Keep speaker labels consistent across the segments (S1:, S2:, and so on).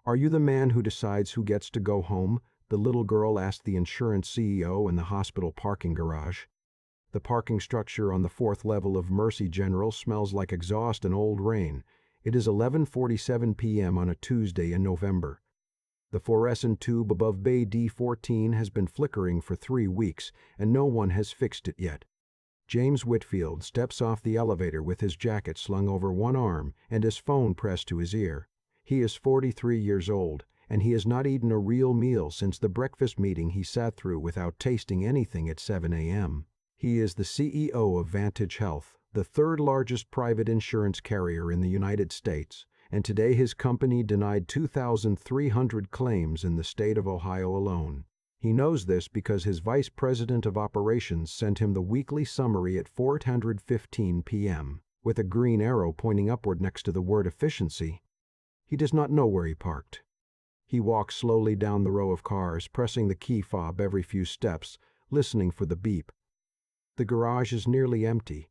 S1: "Are you the man who decides who gets to go home?" the little girl asked the insurance CEO in the hospital parking garage. The parking structure on the fourth level of Mercy General smells like exhaust and old rain. It is 11:47 p.m. on a Tuesday in November. The fluorescent tube above Bay D14 has been flickering for 3 weeks, and no one has fixed it yet. James Whitfield steps off the elevator with his jacket slung over one arm and his phone pressed to his ear. He is 43 years old, and he has not eaten a real meal since the breakfast meeting he sat through without tasting anything at 7 a.m. He is the CEO of Vantage Health, the third largest private insurance carrier in the United States, and today his company denied 2,300 claims in the state of Ohio alone. He knows this because his vice president of operations sent him the weekly summary at 4:15 p.m., with a green arrow pointing upward next to the word efficiency. He does not know where he parked. He walks slowly down the row of cars, pressing the key fob every few steps, listening for the beep. The garage is nearly empty.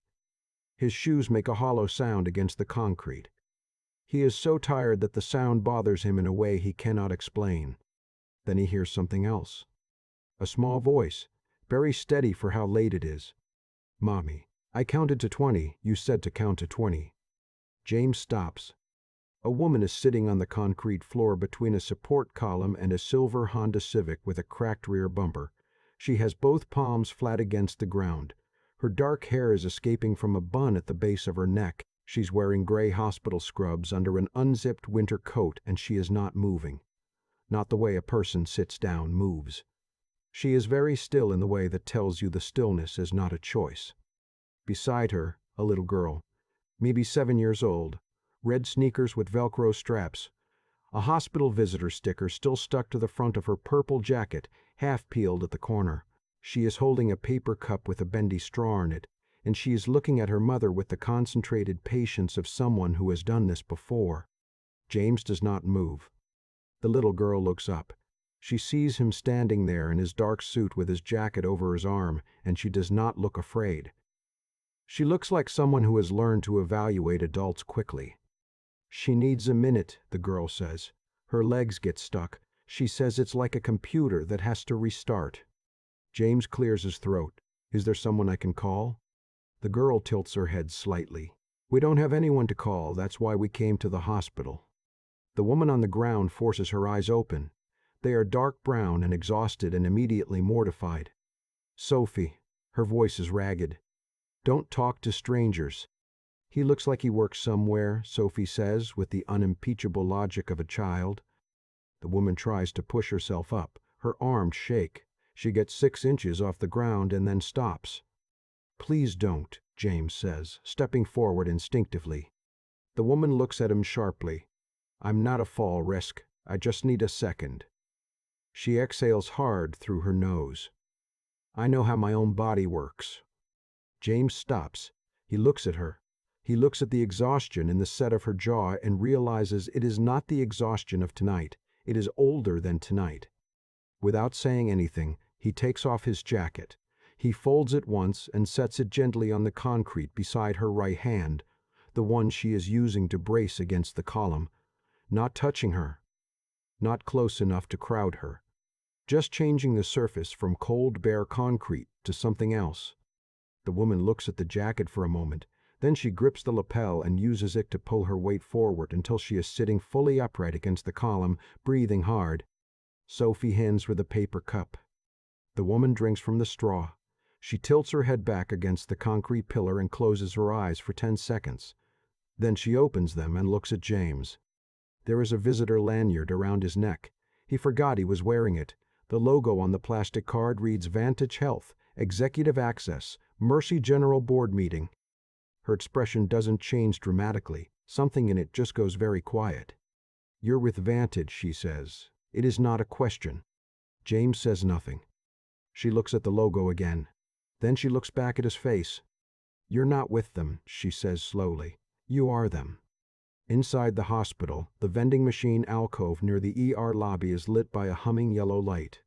S1: His shoes make a hollow sound against the concrete. He is so tired that the sound bothers him in a way he cannot explain. Then he hears something else. A small voice, very steady for how late it is. "Mommy, I counted to 20. You said to count to 20. James stops. A woman is sitting on the concrete floor between a support column and a silver Honda Civic with a cracked rear bumper. She has both palms flat against the ground. Her dark hair is escaping from a bun at the base of her neck. She's wearing gray hospital scrubs under an unzipped winter coat, and she is not moving. Not the way a person sits down moves. She is very still in the way that tells you the stillness is not a choice. Beside her, a little girl, maybe 7 years old, red sneakers with Velcro straps, a hospital visitor sticker still stuck to the front of her purple jacket, half peeled at the corner. She is holding a paper cup with a bendy straw in it, and she is looking at her mother with the concentrated patience of someone who has done this before. James does not move. The little girl looks up. She sees him standing there in his dark suit with his jacket over his arm, and she does not look afraid. She looks like someone who has learned to evaluate adults quickly. "She needs a minute," the girl says. Her legs get stuck. She says it's like a computer that has to restart. James clears his throat. "Is there someone I can call?" The girl tilts her head slightly. "We don't have anyone to call. That's why we came to the hospital." The woman on the ground forces her eyes open. They are dark brown and exhausted and immediately mortified. "Sophie." Her voice is ragged. "Don't talk to strangers." "He looks like he works somewhere," Sophie says with the unimpeachable logic of a child. The woman tries to push herself up. Her arms shake. She gets 6 inches off the ground and then stops. "Please don't," James says, stepping forward instinctively. The woman looks at him sharply. "I'm not a fall risk. I just need a second." She exhales hard through her nose. "I know how my own body works." James stops. He looks at her. He looks at the exhaustion in the set of her jaw and realizes it is not the exhaustion of tonight. It is older than tonight. Without saying anything, he takes off his jacket. He folds it once and sets it gently on the concrete beside her right hand, the one she is using to brace against the column, not touching her, not close enough to crowd her, just changing the surface from cold, bare concrete to something else. The woman looks at the jacket for a moment, then she grips the lapel and uses it to pull her weight forward until she is sitting fully upright against the column, breathing hard. Sophie hands her the paper cup. The woman drinks from the straw. She tilts her head back against the concrete pillar and closes her eyes for 10 seconds. Then she opens them and looks at James. There is a visitor lanyard around his neck. He forgot he was wearing it. The logo on the plastic card reads Vantage Health, Executive Access, Mercy General Board Meeting. Her expression doesn't change dramatically. Something in it just goes very quiet. "You're with Vantage," she says. "It is not a question." James says nothing. She looks at the logo again. Then she looks back at his face. "You're not with them," she says slowly. "You are them." Inside the hospital, the vending machine alcove near the ER lobby is lit by a humming yellow light.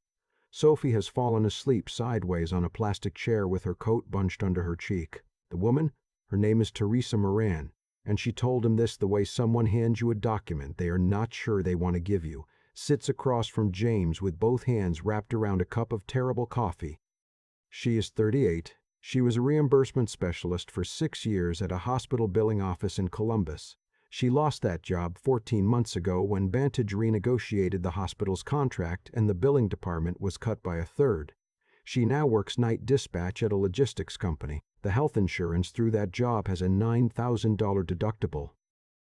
S1: Sophie has fallen asleep sideways on a plastic chair with her coat bunched under her cheek. The woman, her name is Teresa Moran, And she told him this the way someone hands you a document they are not sure they want to give you, sits across from James with both hands wrapped around a cup of terrible coffee. She is 38. She was a reimbursement specialist for 6 years at a hospital billing office in Columbus. She lost that job 14 months ago when Vantage renegotiated the hospital's contract and the billing department was cut by a third. She now works night dispatch at a logistics company. The health insurance through that job has a $9,000 deductible.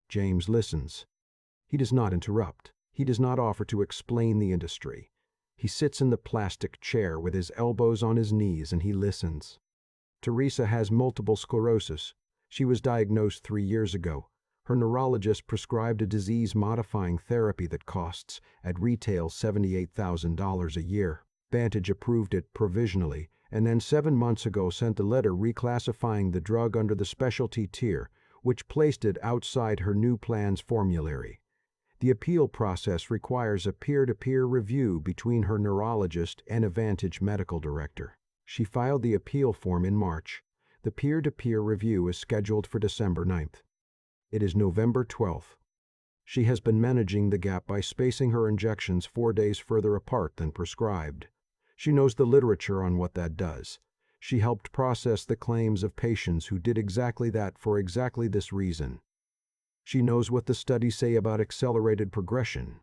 S1: James listens. He does not interrupt. He does not offer to explain the industry. He sits in the plastic chair with his elbows on his knees and he listens. Teresa has multiple sclerosis. She was diagnosed 3 years ago. Her neurologist prescribed a disease-modifying therapy that costs, at retail, $78,000 a year. Vantage approved it provisionally, and then 7 months ago sent a letter reclassifying the drug under the specialty tier, which placed it outside her new plan's formulary. The appeal process requires a peer-to-peer review between her neurologist and a Vantage medical director. She filed the appeal form in March. The peer-to-peer review is scheduled for December 9th. It is November 12th. She has been managing the gap by spacing her injections 4 days further apart than prescribed. She knows the literature on what that does. She helped process the claims of patients who did exactly that for exactly this reason. She knows what the studies say about accelerated progression.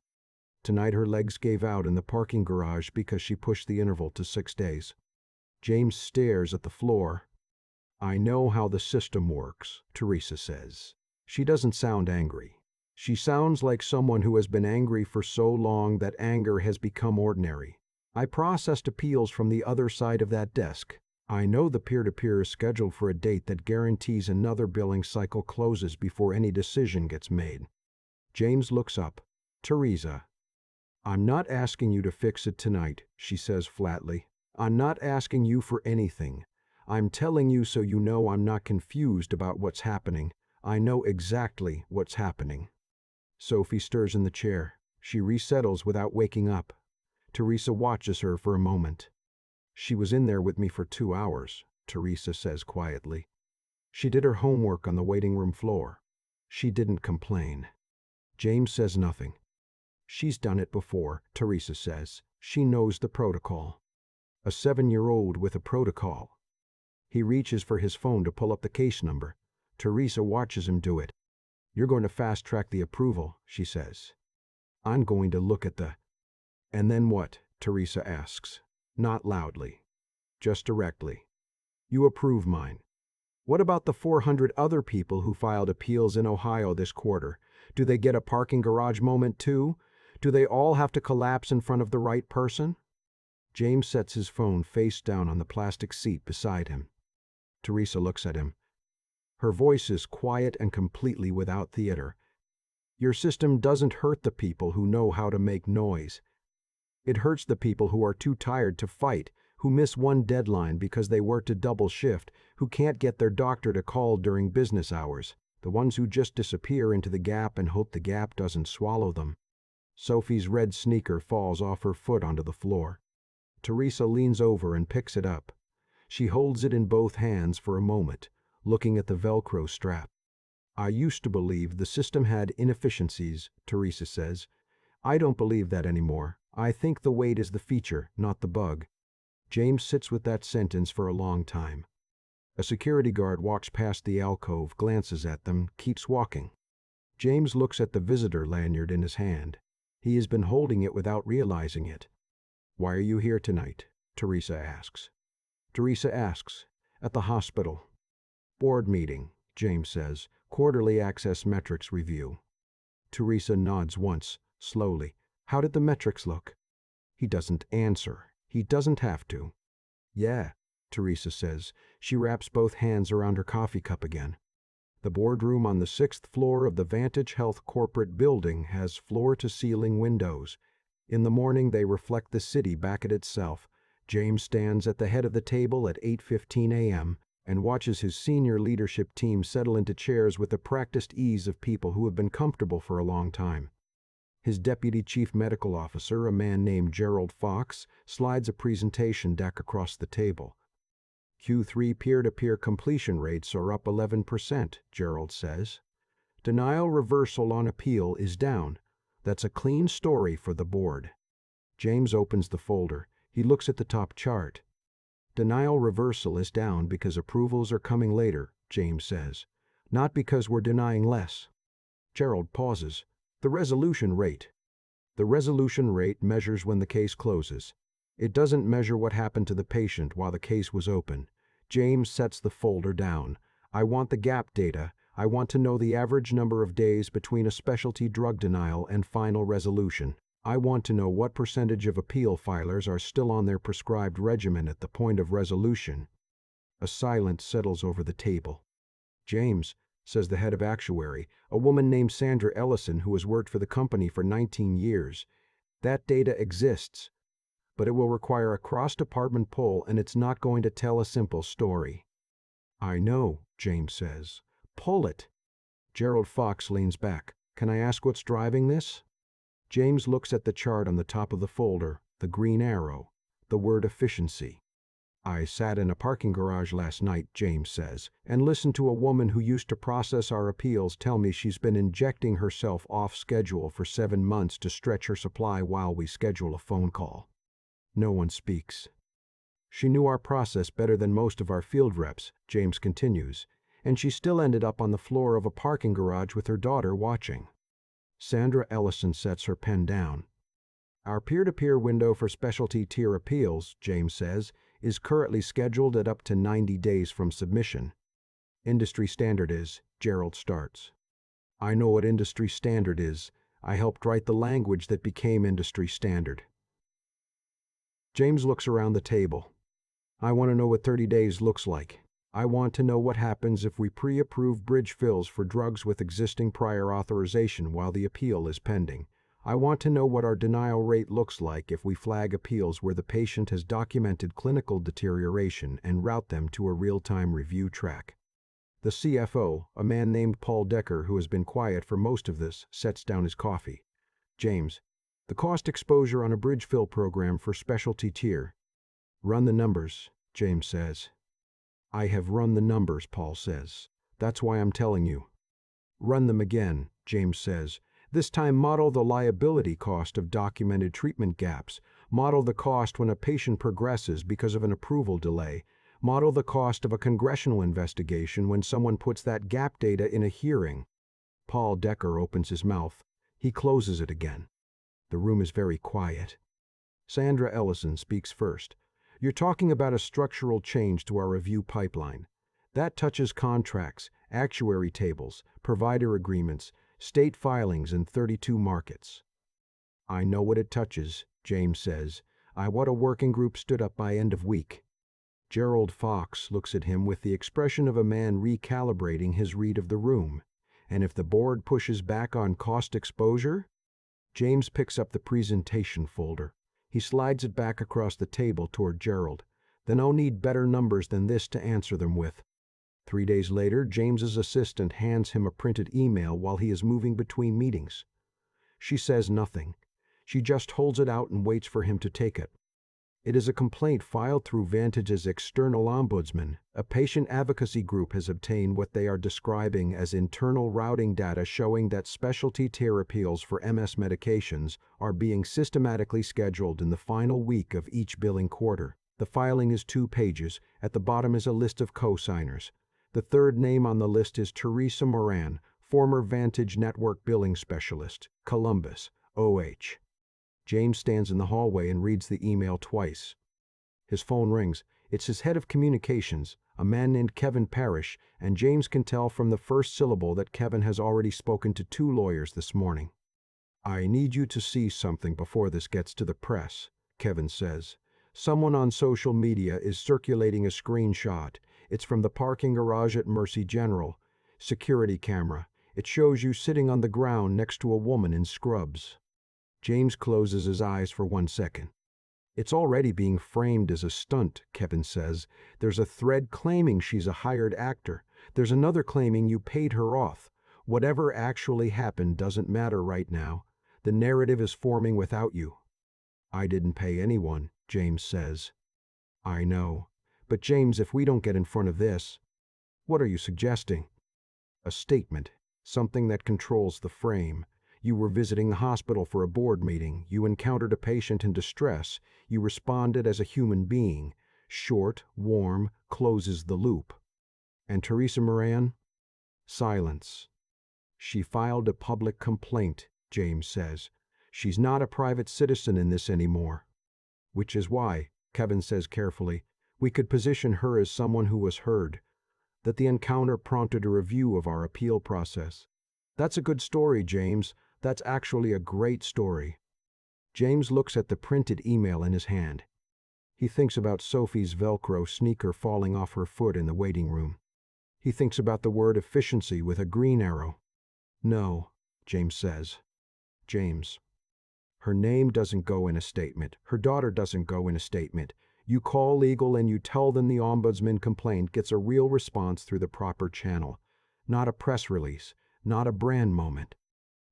S1: Tonight her legs gave out in the parking garage because she pushed the interval to 6 days. James stares at the floor. "I know how the system works," Teresa says. She doesn't sound angry. She sounds like someone who has been angry for so long that anger has become ordinary. "I processed appeals from the other side of that desk. I know the peer-to-peer is scheduled for a date that guarantees another billing cycle closes before any decision gets made." James looks up. "Teresa, I'm not asking you to fix it tonight," she says flatly. "I'm not asking you for anything. I'm telling you so you know I'm not confused about what's happening. I know exactly what's happening." Sophie stirs in the chair. She resettles without waking up. Teresa watches her for a moment. "She was in there with me for 2 hours," Teresa says quietly. "She did her homework on the waiting room floor. She didn't complain." James says nothing. "She's done it before," Teresa says. "She knows the protocol." A 7-year-old with a protocol. He reaches for his phone to pull up the case number. Teresa watches him do it. "You're going to fast-track the approval," she says. "I'm going to look at the—" "And then what?" Teresa asks. Not loudly. Just directly. "You approve mine. What about the 400 other people who filed appeals in Ohio this quarter? Do they get a parking garage moment too? Do they all have to collapse in front of the right person?" James sets his phone face down on the plastic seat beside him. Teresa looks at him. Her voice is quiet and completely without theater. "Your system doesn't hurt the people who know how to make noise. It hurts the people who are too tired to fight, who miss one deadline because they worked a double shift, who can't get their doctor to call during business hours, the ones who just disappear into the gap and hope the gap doesn't swallow them." Sophie's red sneaker falls off her foot onto the floor. Teresa leans over and picks it up. She holds it in both hands for a moment, looking at the Velcro strap. "I used to believe the system had inefficiencies," Teresa says. "I don't believe that anymore. I think the weight is the feature, not the bug." James sits with that sentence for a long time. A security guard walks past the alcove, glances at them, keeps walking. James looks at the visitor lanyard in his hand. He has been holding it without realizing it. "Why are you here tonight?" Teresa asks. "At the hospital." "Board meeting," James says. "Quarterly access metrics review." Teresa nods once, slowly. "How did the metrics look?" He doesn't answer. He doesn't have to. "Yeah," Teresa says. She wraps both hands around her coffee cup again. "The boardroom on the 6th floor of the Vantage Health corporate building has floor-to-ceiling windows. In the morning they reflect the city back at itself. James stands at the head of the table at 8:15 a.m. and watches his senior leadership team settle into chairs with the practiced ease of people who have been comfortable for a long time. His deputy chief medical officer, a man named Gerald Fox, slides a presentation deck across the table. "Q3 peer-to-peer completion rates are up 11%, Gerald says. Denial reversal on appeal is down. That's a clean story for the board. James opens the folder. He looks at the top chart. Denial reversal is down because approvals are coming later, James says. Not because we're denying less. Gerald pauses. The resolution rate. The resolution rate measures when the case closes. It doesn't measure what happened to the patient while the case was open. James sets the folder down. I want the gap data. I want to know the average number of days between a specialty drug denial and final resolution. I want to know what percentage of appeal filers are still on their prescribed regimen at the point of resolution. A silence settles over the table. James, says the head of actuary, a woman named Sandra Ellison who has worked for the company for 19 years. That data exists, but it will require a cross-department pull and it's not going to tell a simple story. I know, James says. Pull it. Gerald Fox leans back. Can I ask what's driving this? James looks at the chart on the top of the folder, the green arrow, the word efficiency. I sat in a parking garage last night, James says, and listened to a woman who used to process our appeals tell me she's been injecting herself off schedule for 7 months to stretch her supply while we schedule a phone call. No one speaks. She knew our process better than most of our field reps, James continues, and she still ended up on the floor of a parking garage with her daughter watching. Sandra Ellison sets her pen down. Our peer-to-peer window for specialty tier appeals, James says, is currently scheduled at up to 90 days from submission. Industry standard is, Gerald starts. I know what industry standard is. I helped write the language that became industry standard. James looks around the table. I want to know what 30 days looks like. I want to know what happens if we pre-approve bridge fills for drugs with existing prior authorization while the appeal is pending. I want to know what our denial rate looks like if we flag appeals where the patient has documented clinical deterioration and route them to a real-time review track. The CFO, a man named Paul Decker who has been quiet for most of this, sets down his coffee. James, the cost exposure on a bridge fill program for specialty tier. Run the numbers, James says. I have run the numbers, Paul says. That's why I'm telling you. Run them again, James says. This time model the liability cost of documented treatment gaps. Model the cost when a patient progresses because of an approval delay. Model the cost of a congressional investigation when someone puts that gap data in a hearing. Paul Decker opens his mouth. He closes it again. The room is very quiet. Sandra Ellison speaks first. You're talking about a structural change to our review pipeline. That touches contracts, actuary tables, provider agreements, state filings in 32 markets. I know what it touches, James says. I want a working group stood up by end of week. Gerald Fox looks at him with the expression of a man recalibrating his read of the room. And if the board pushes back on cost exposure? James picks up the presentation folder. He slides it back across the table toward Gerald. Then I'll need better numbers than this to answer them with. 3 days later, James's assistant hands him a printed email while he is moving between meetings. She says nothing. She just holds it out and waits for him to take it. It is a complaint filed through Vantage's external ombudsman. A patient advocacy group has obtained what they are describing as internal routing data showing that specialty tier appeals for MS medications are being systematically scheduled in the final week of each billing quarter. The filing is 2 pages. At the bottom is a list of co-signers. The third name on the list is Teresa Moran, former Vantage Network Billing Specialist, Columbus, OH. James stands in the hallway and reads the email twice. His phone rings. It's his head of communications, a man named Kevin Parrish, and James can tell from the first syllable that Kevin has already spoken to 2 lawyers this morning. I need you to see something before this gets to the press, Kevin says. Someone on social media is circulating a screenshot. It's from the parking garage at Mercy General. Security camera. It shows you sitting on the ground next to a woman in scrubs. James closes his eyes for 1 second. It's already being framed as a stunt, Kevin says. There's a thread claiming she's a hired actor. There's another claiming you paid her off. Whatever actually happened doesn't matter right now. The narrative is forming without you. I didn't pay anyone, James says. I know. But James, if we don't get in front of this, what are you suggesting? A statement, something that controls the frame. You were visiting the hospital for a board meeting. You encountered a patient in distress. You responded as a human being. Short, warm, closes the loop. And Teresa Moran? Silence. She filed a public complaint, James says. She's not a private citizen in this anymore. Which is why, Kevin says carefully, we could position her as someone who was heard, that the encounter prompted a review of our appeal process. That's a good story, James. That's actually a great story. James looks at the printed email in his hand. He thinks about Sophie's Velcro sneaker falling off her foot in the waiting room. He thinks about the word efficiency with a green arrow. No, James says. James. Her name doesn't go in a statement. Her daughter doesn't go in a statement. You call legal and you tell them the ombudsman complaint gets a real response through the proper channel. Not a press release, not a brand moment.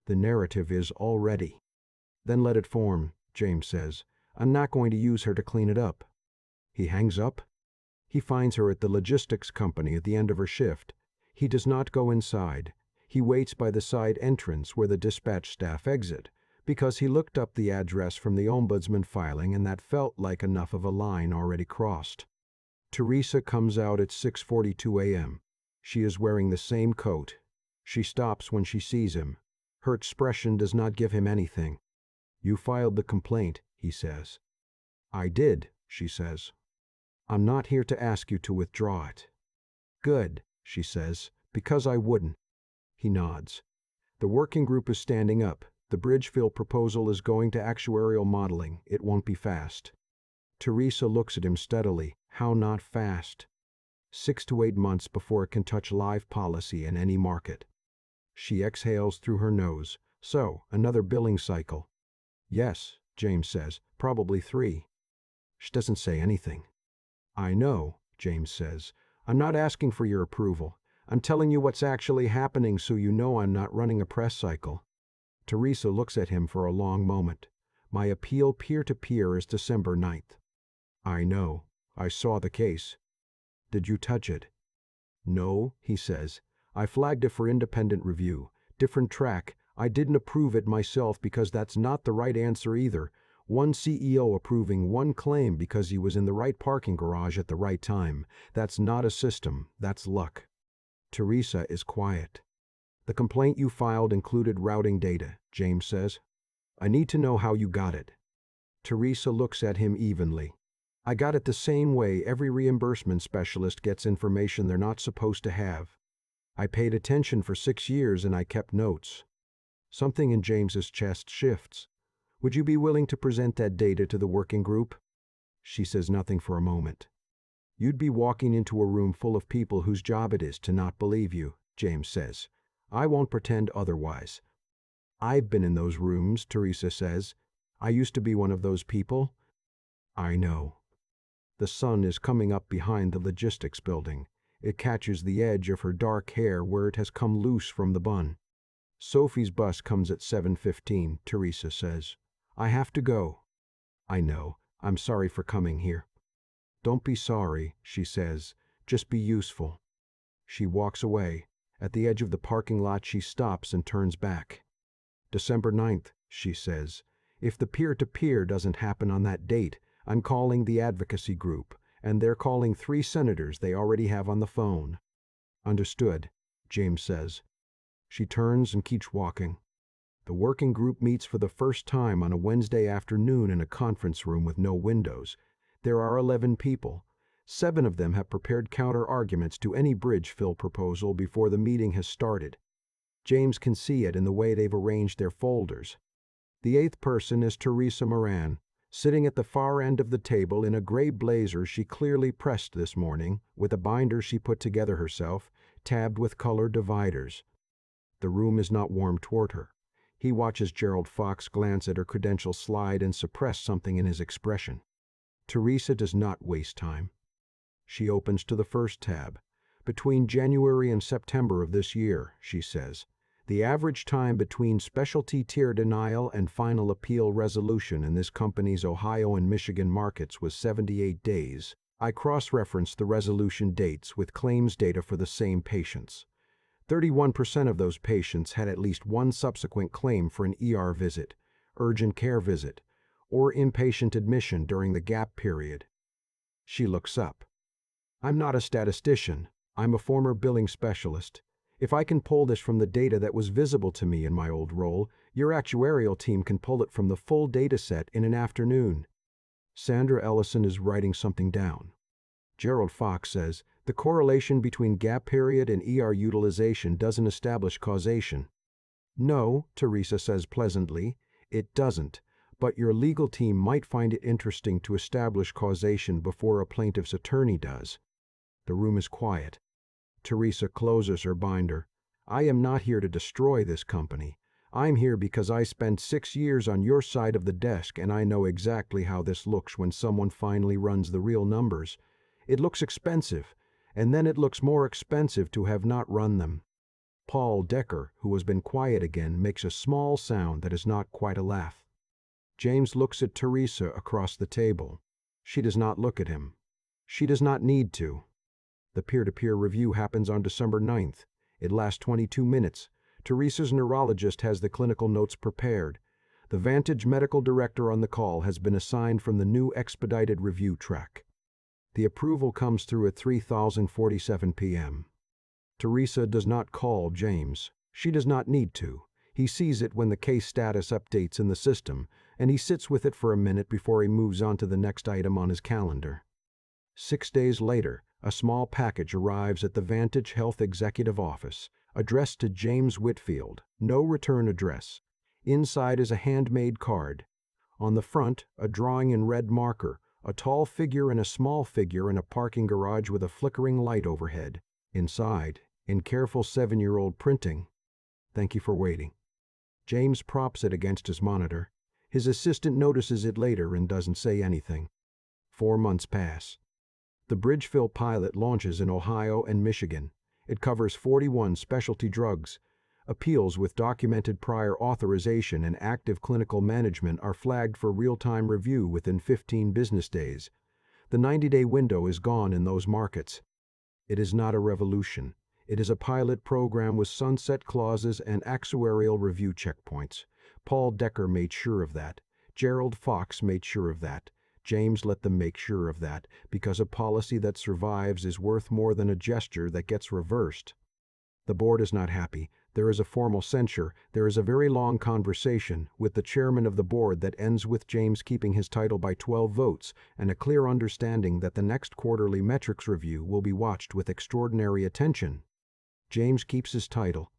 S1: The narrative is already. Then let it form, James says. I'm not going to use her to clean it up. He hangs up. He finds her at the logistics company at the end of her shift. He does not go inside. He waits by the side entrance where the dispatch staff exit, because he looked up the address from the ombudsman filing and that felt like enough of a line already crossed. Teresa comes out at 6:42 a.m. She is wearing the same coat. She stops when she sees him. Her expression does not give him anything. You filed the complaint, he says. I did, she says. I'm not here to ask you to withdraw it. Good, she says, because I wouldn't. He nods. The working group is standing up. The bridge fill proposal is going to actuarial modeling. It won't be fast. Teresa looks at him steadily. How not fast? 6 to 8 months before it can touch live policy in any market. She exhales through her nose. So, another billing cycle. Yes, James says, probably 3. She doesn't say anything. I know, James says. I'm not asking for your approval. I'm telling you what's actually happening so you know I'm not running a press cycle. Teresa looks at him for a long moment. My appeal peer-to-peer is December 9th. I know. I saw the case. Did you touch it? No, he says. I flagged it for independent review. Different track. I didn't approve it myself because that's not the right answer either. One CEO approving one claim because he was in the right parking garage at the right time. That's not a system. That's luck. Teresa is quiet. The complaint you filed included routing data, James says. I need to know how you got it. Teresa looks at him evenly. I got it the same way every reimbursement specialist gets information they're not supposed to have. I paid attention for 6 years and I kept notes. Something in James's chest shifts. Would you be willing to present that data to the working group? She says nothing for a moment. You'd be walking into a room full of people whose job it is to not believe you, James says. I won't pretend otherwise. I've been in those rooms, Teresa says. I used to be one of those people. I know. The sun is coming up behind the logistics building. It catches the edge of her dark hair where it has come loose from the bun. Sophie's bus comes at 7:15, Teresa says. I have to go. I know. I'm sorry for coming here. Don't be sorry, she says. Just be useful. She walks away. At the edge of the parking lot, she stops and turns back. December 9th, she says. If the peer-to-peer doesn't happen on that date, I'm calling the advocacy group, and they're calling 3 senators they already have on the phone. Understood, James says. She turns and keeps walking. The working group meets for the first time on a Wednesday afternoon in a conference room with no windows. There are 11 people. 7 of them have prepared counter-arguments to any bridge fill proposal before the meeting has started. James can see it in the way they've arranged their folders. The 8th person is Teresa Moran, sitting at the far end of the table in a gray blazer she clearly pressed this morning, with a binder she put together herself, tabbed with color dividers. The room is not warm toward her. He watches Gerald Fox glance at her credentials slide and suppress something in his expression. Teresa does not waste time. She opens to the first tab. Between January and September of this year, she says, the average time between specialty tier denial and final appeal resolution in this company's Ohio and Michigan markets was 78 days. I cross-referenced the resolution dates with claims data for the same patients. 31% of those patients had at least one subsequent claim for an ER visit, urgent care visit, or inpatient admission during the gap period. She looks up. I'm not a statistician. I'm a former billing specialist. If I can pull this from the data that was visible to me in my old role, your actuarial team can pull it from the full data set in an afternoon. Sandra Ellison is writing something down. Gerald Fox says, the correlation between gap period and ER utilization doesn't establish causation. No, Teresa says pleasantly, it doesn't, but your legal team might find it interesting to establish causation before a plaintiff's attorney does. The room is quiet. Teresa closes her binder. I am not here to destroy this company. I'm here because I spent 6 years on your side of the desk and I know exactly how this looks when someone finally runs the real numbers. It looks expensive, and then it looks more expensive to have not run them. Paul Decker, who has been quiet again, makes a small sound that is not quite a laugh. James looks at Teresa across the table. She does not look at him. She does not need to. The peer-to-peer review happens on December 9th. It lasts 22 minutes. Teresa's neurologist has the clinical notes prepared. The Vantage medical director on the call has been assigned from the new expedited review track. The approval comes through at 3:47 p.m. Teresa does not call James. She does not need to. He sees it when the case status updates in the system, and he sits with it for a minute before he moves on to the next item on his calendar. 6 days later, a small package arrives at the Vantage Health Executive Office, addressed to James Whitfield, no return address. Inside is a handmade card. On the front, a drawing in red marker, a tall figure and a small figure in a parking garage with a flickering light overhead. Inside, in careful 7-year-old printing, "Thank you for waiting." James props it against his monitor. His assistant notices it later and doesn't say anything. 4 months pass. The Bridgeville pilot launches in Ohio and Michigan. It covers 41 specialty drugs. Appeals with documented prior authorization and active clinical management are flagged for real-time review within 15 business days. The 90-day window is gone in those markets. It is not a revolution. It is a pilot program with sunset clauses and actuarial review checkpoints. Paul Decker made sure of that. Gerald Fox made sure of that. James let them make sure of that, because a policy that survives is worth more than a gesture that gets reversed. The board is not happy. There is a formal censure. There is a very long conversation with the chairman of the board that ends with James keeping his title by 12 votes and a clear understanding that the next quarterly metrics review will be watched with extraordinary attention. James keeps his title.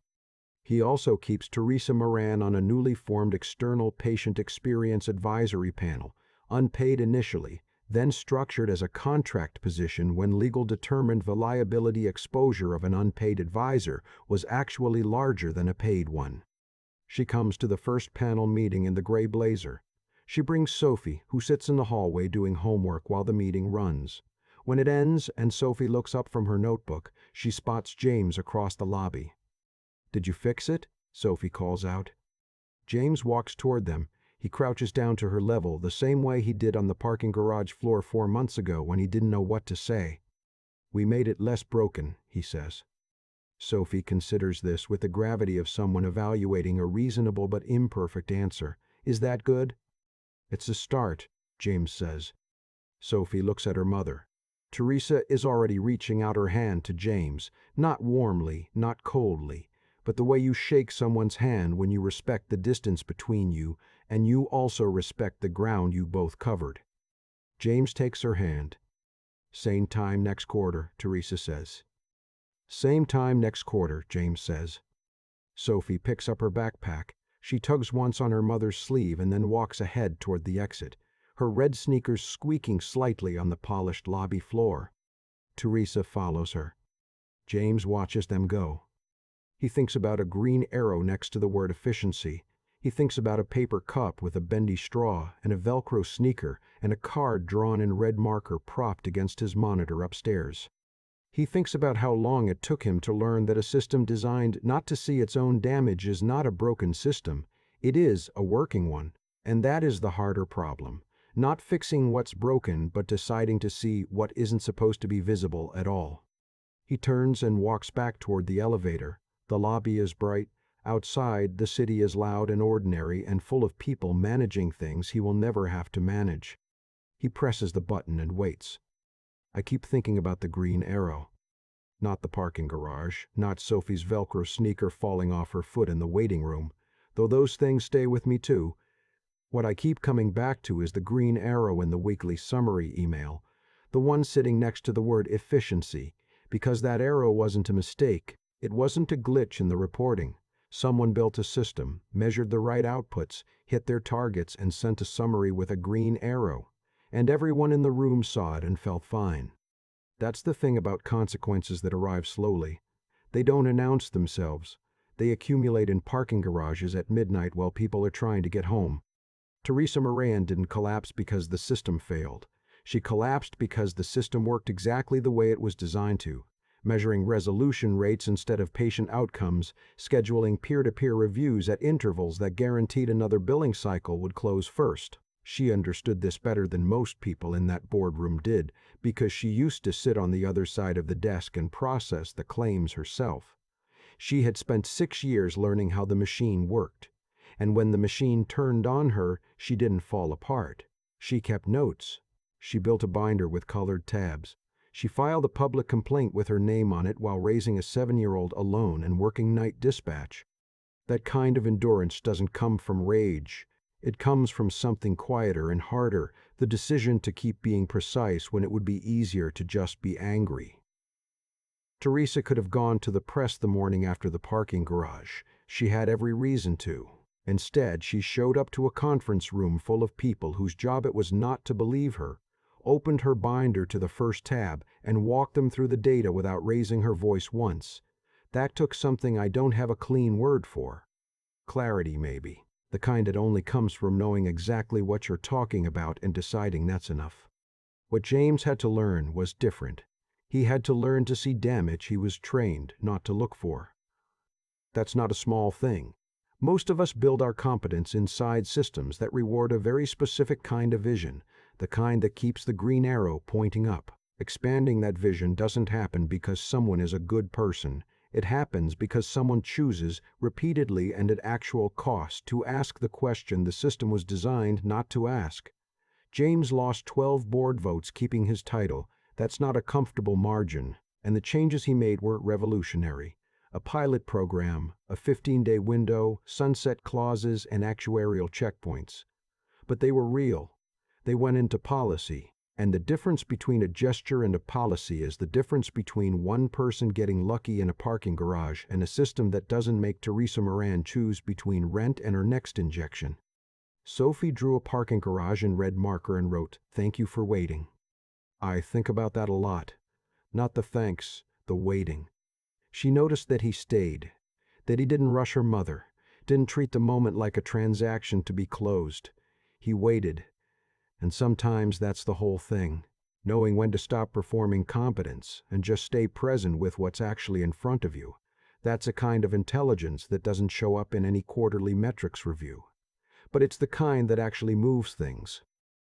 S1: He also keeps Teresa Moran on a newly formed external patient experience advisory panel, unpaid initially, then structured as a contract position when legal determined the liability exposure of an unpaid advisor was actually larger than a paid one. She comes to the first panel meeting in the gray blazer. She brings Sophie, who sits in the hallway doing homework while the meeting runs. When it ends and Sophie looks up from her notebook, she spots James across the lobby. "Did you fix it?" Sophie calls out. James walks toward them. He crouches down to her level the same way he did on the parking garage floor 4 months ago when he didn't know what to say. "We made it less broken," he says. Sophie considers this with the gravity of someone evaluating a reasonable but imperfect answer. "Is that good?" "It's a start," James says. Sophie looks at her mother. Teresa is already reaching out her hand to James, not warmly, not coldly, but the way you shake someone's hand when you respect the distance between you, and you also respect the ground you both covered. James takes her hand. "Same time next quarter," Teresa says. "Same time next quarter," James says. Sophie picks up her backpack. She tugs once on her mother's sleeve and then walks ahead toward the exit, her red sneakers squeaking slightly on the polished lobby floor. Teresa follows her. James watches them go. He thinks about a green arrow next to the word efficiency. He thinks about a paper cup with a bendy straw and a Velcro sneaker and a card drawn in red marker propped against his monitor upstairs. He thinks about how long it took him to learn that a system designed not to see its own damage is not a broken system. It is a working one, and that is the harder problem. Not fixing what's broken, but deciding to see what isn't supposed to be visible at all. He turns and walks back toward the elevator. The lobby is bright. Outside, the city is loud and ordinary and full of people managing things he will never have to manage. He presses the button and waits. I keep thinking about the green arrow. Not the parking garage, not Sophie's Velcro sneaker falling off her foot in the waiting room, though those things stay with me too. What I keep coming back to is the green arrow in the weekly summary email, the one sitting next to the word efficiency, because that arrow wasn't a mistake. It wasn't a glitch in the reporting. Someone built a system, measured the right outputs, hit their targets, and sent a summary with a green arrow. And everyone in the room saw it and felt fine. That's the thing about consequences that arrive slowly. They don't announce themselves. They accumulate in parking garages at midnight while people are trying to get home. Teresa Moran didn't collapse because the system failed. She collapsed because the system worked exactly the way it was designed to, measuring resolution rates instead of patient outcomes, scheduling peer-to-peer reviews at intervals that guaranteed another billing cycle would close first. She understood this better than most people in that boardroom did, because she used to sit on the other side of the desk and process the claims herself. She had spent 6 years learning how the machine worked. And when the machine turned on her, she didn't fall apart. She kept notes. She built a binder with colored tabs. She filed a public complaint with her name on it while raising a 7-year-old alone and working night dispatch. That kind of endurance doesn't come from rage. It comes from something quieter and harder, the decision to keep being precise when it would be easier to just be angry. Teresa could have gone to the press the morning after the parking garage. She had every reason to. Instead, she showed up to a conference room full of people whose job it was not to believe her, opened her binder to the first tab, and walked them through the data without raising her voice once. That took something I don't have a clean word for. Clarity, maybe. The kind that only comes from knowing exactly what you're talking about and deciding that's enough. What James had to learn was different. He had to learn to see damage he was trained not to look for. That's not a small thing. Most of us build our competence inside systems that reward a very specific kind of vision, the kind that keeps the green arrow pointing up. Expanding that vision doesn't happen because someone is a good person. It happens because someone chooses, repeatedly and at actual cost, to ask the question the system was designed not to ask. James lost 12 board votes keeping his title. That's not a comfortable margin, and the changes he made were revolutionary. A pilot program, a 15-day window, sunset clauses, and actuarial checkpoints. But they were real. They went into policy. And the difference between a gesture and a policy is the difference between one person getting lucky in a parking garage and a system that doesn't make Teresa Moran choose between rent and her next injection. Sophie drew a parking garage in red marker and wrote, "Thank you for waiting." I think about that a lot. Not the thanks, the waiting. She noticed that he stayed, that he didn't rush her mother, didn't treat the moment like a transaction to be closed. He waited, and sometimes that's the whole thing, knowing when to stop performing competence and just stay present with what's actually in front of you. That's a kind of intelligence that doesn't show up in any quarterly metrics review. But it's the kind that actually moves things.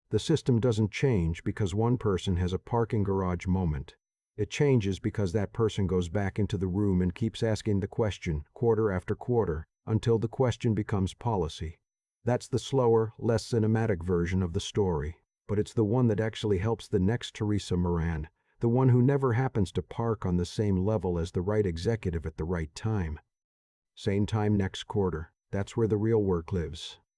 S1: The system doesn't change because one person has a parking garage moment. It changes because that person goes back into the room and keeps asking the question, quarter after quarter, until the question becomes policy. That's the slower, less cinematic version of the story, but it's the one that actually helps the next Teresa Moran, the one who never happens to park on the same level as the right executive at the right time. Same time next quarter. That's where the real work lives.